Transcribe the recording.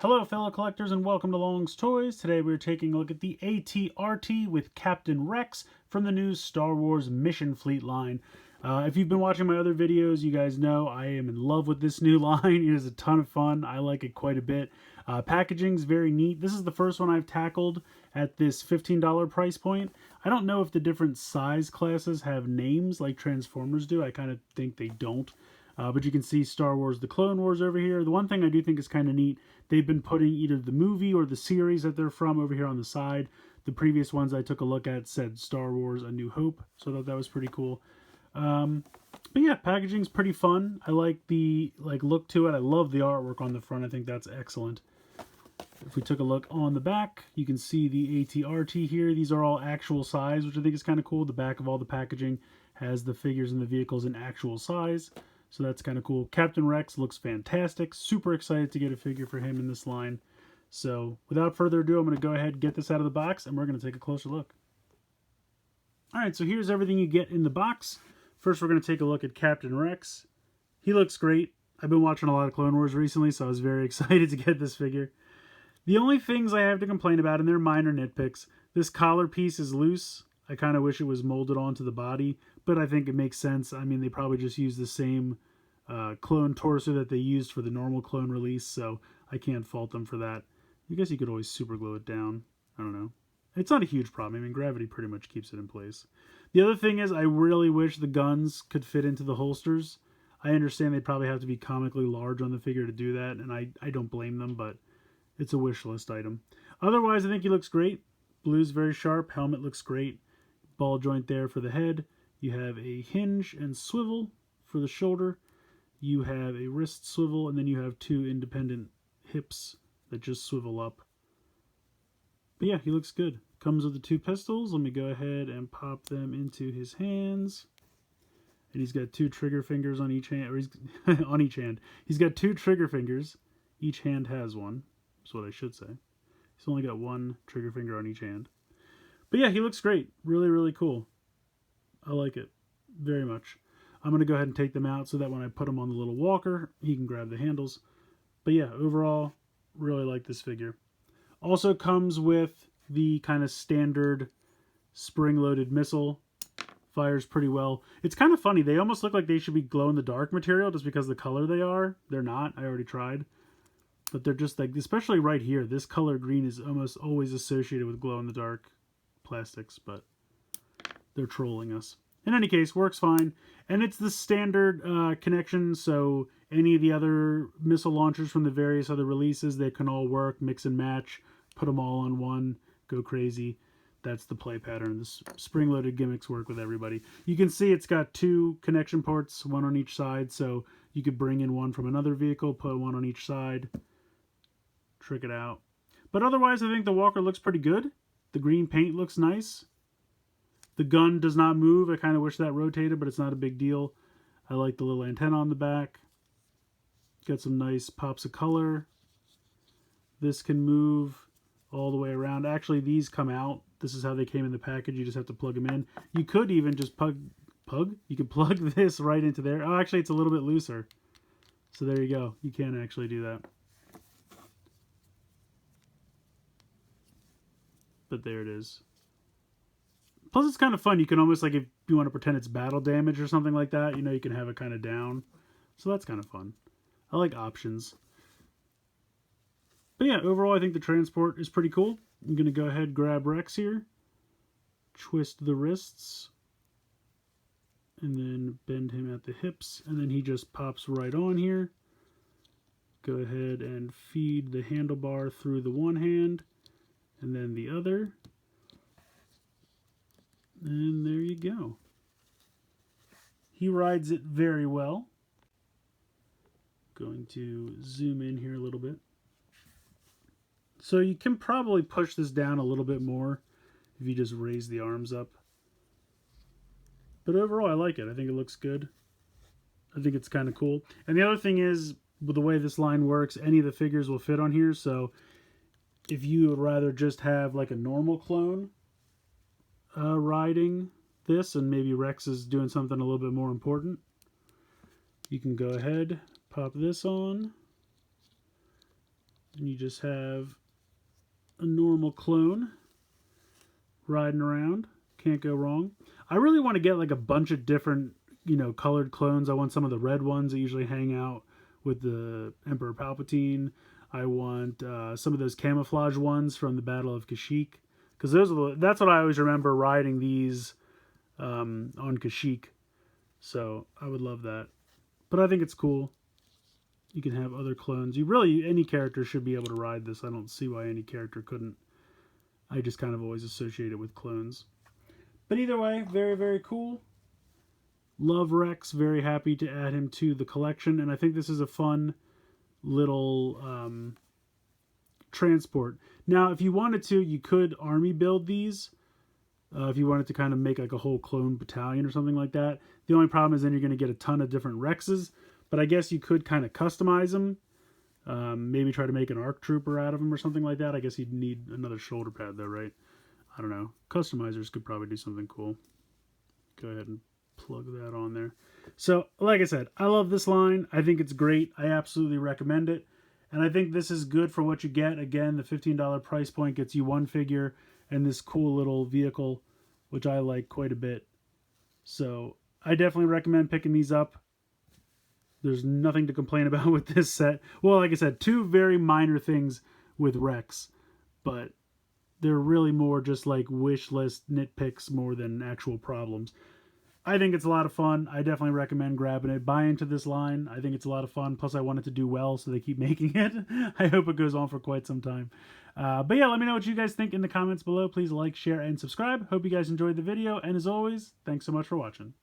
Hello fellow collectors and welcome to Long's Toys. Today we're taking a look at the AT-RT with Captain Rex from the new Star Wars Mission Fleet line. If you've been watching my other videos, you guys know I am in love with this new line. It is a ton of fun. I like it quite a bit. Packaging is very neat. This is the first one I've tackled at this $15 price point. I don't know if the different size classes have names like Transformers do. I kind of think they don't. But you can see Star Wars The Clone Wars over here. The one thing I do think is kind of neat, they've been putting either the movie or the series that they're from over here on the side. The previous ones I took a look at said Star Wars A New Hope, so I thought that was pretty cool. But yeah, packaging's pretty fun. I like the look to it. I love the artwork on the front. I think that's excellent. If we took a look on the back, you can see the AT-RT here. These are all actual size, which I think is kind of cool. The back of all the packaging has the figures and the vehicles in actual size. So that's kind of cool. Captain Rex looks fantastic. Super excited to get a figure for him in this line. So without further ado, I'm going to go ahead and get this out of the box and we're going to take a closer look. Alright, so here's everything you get in the box. First, we're going to take a look at Captain Rex. He looks great. I've been watching a lot of Clone Wars recently, so I was very excited to get this figure. The only things I have to complain about, and they're minor nitpicks, this collar piece is loose. I kind of wish it was molded onto the body, but I think it makes sense. I mean, they probably just used the same clone torso that they used for the normal clone release, so I can't fault them for that. I guess you could always super glue it down. I don't know. It's not a huge problem. I mean, gravity pretty much keeps it in place. The other thing is I really wish the guns could fit into the holsters. I understand they probably have to be comically large on the figure to do that, and I don't blame them, but it's a wish list item. Otherwise, I think he looks great. Blue's very sharp. Helmet looks great. Ball joint there for the head. You have a hinge and swivel for the shoulder. You have a wrist swivel, and then you have two independent hips that just swivel up. But yeah, he looks good. Comes with the two pistols. Let me go ahead and pop them into his hands. And he's got two trigger fingers on each hand. Or he's on each hand. He's got two trigger fingers. Each hand has one. That's what I should say. He's only got one trigger finger on each hand. But yeah, he looks great. Really, really cool. I like it very much. I'm going to go ahead and take them out so that when I put them on the little walker, he can grab the handles. But yeah, overall, really like this figure. Also comes with the kind of standard spring-loaded missile. Fires pretty well. It's kind of funny. They almost look like they should be glow-in-the-dark material just because of the color they are. They're not. I already tried. But they're just like, especially right here, this color green is almost always associated with glow-in-the-dark plastics, but they're trolling us. In any case, works fine. And it's the standard connection, so any of the other missile launchers from the various other releases, they can all work, mix and match, put them all on one, go crazy. That's the play pattern. The spring-loaded gimmicks work with everybody. You can see it's got two connection ports, one on each side, so you could bring in one from another vehicle, put one on each side, trick it out. But otherwise, I think the walker looks pretty good. The green paint looks nice. The gun does not move. I kind of wish that rotated, but it's not a big deal. I like the little antenna on the back. Got some nice pops of color. This can move all the way around. Actually, these come out. This is how they came in the package. You just have to plug them in. You could even just You could plug this right into there. Oh, actually, it's a little bit looser. So there you go. You can actually do that. But there it is. Plus, it's kind of fun. You can almost, like, if you want to pretend it's battle damage or something like that, you know, you can have it kind of down. So that's kind of fun. I like options. But yeah, overall, I think the transport is pretty cool. I'm going to go ahead and grab Rex here. Twist the wrists. And then bend him at the hips. And then he just pops right on here. Go ahead and feed the handlebar through the one hand. And then the other. And there you go. He rides it very well. Going to zoom in here a little bit. So you can probably push this down a little bit more if you just raise the arms up. But overall, I like it. I think it looks good. I think it's kind of cool. And the other thing is, with the way this line works, any of the figures will fit on here. So if you would rather just have like a normal clone riding this, and maybe Rex is doing something a little bit more important, you can go ahead, pop this on, And you just have a normal clone riding around. Can't go wrong. I really want to get like a bunch of different, colored clones. I want some of the red ones that usually hang out with the Emperor Palpatine. I want some of those camouflage ones from the Battle of Kashyyyk, because that's what I always remember riding these on Kashyyyk. So I would love that. But I think it's cool. You can have other clones. Any character should be able to ride this. I don't see why any character couldn't. I just kind of always associate it with clones. But either way, very, very cool. Love Rex. Very happy to add him to the collection. And I think this is a fun little transport. Now, if you wanted to, you could army build these. If you wanted to kind of make like a whole clone battalion or something like that. The only problem is then you're going to get a ton of different Rexes. But I guess you could kind of customize them. Maybe try to make an ARC Trooper out of them or something like that. I guess you'd need another shoulder pad though, right? I don't know. Customizers could probably do something cool. Go ahead and plug that on there. So, like I said, I love this line. I think it's great. I absolutely recommend it. And I think this is good for what you get. Again, the $15 price point gets you one figure and this cool little vehicle, which I like quite a bit. So, I definitely recommend picking these up. There's nothing to complain about with this set. Well, like I said, two very minor things with Rex, but they're really more just like wish list nitpicks more than actual problems. I think it's a lot of fun. I definitely recommend grabbing it. Buy into this line. I think it's a lot of fun. Plus, I want it to do well, so they keep making it. I hope it goes on for quite some time. But yeah, let me know what you guys think in the comments below. Please like, share, and subscribe. Hope you guys enjoyed the video. And as always, thanks so much for watching.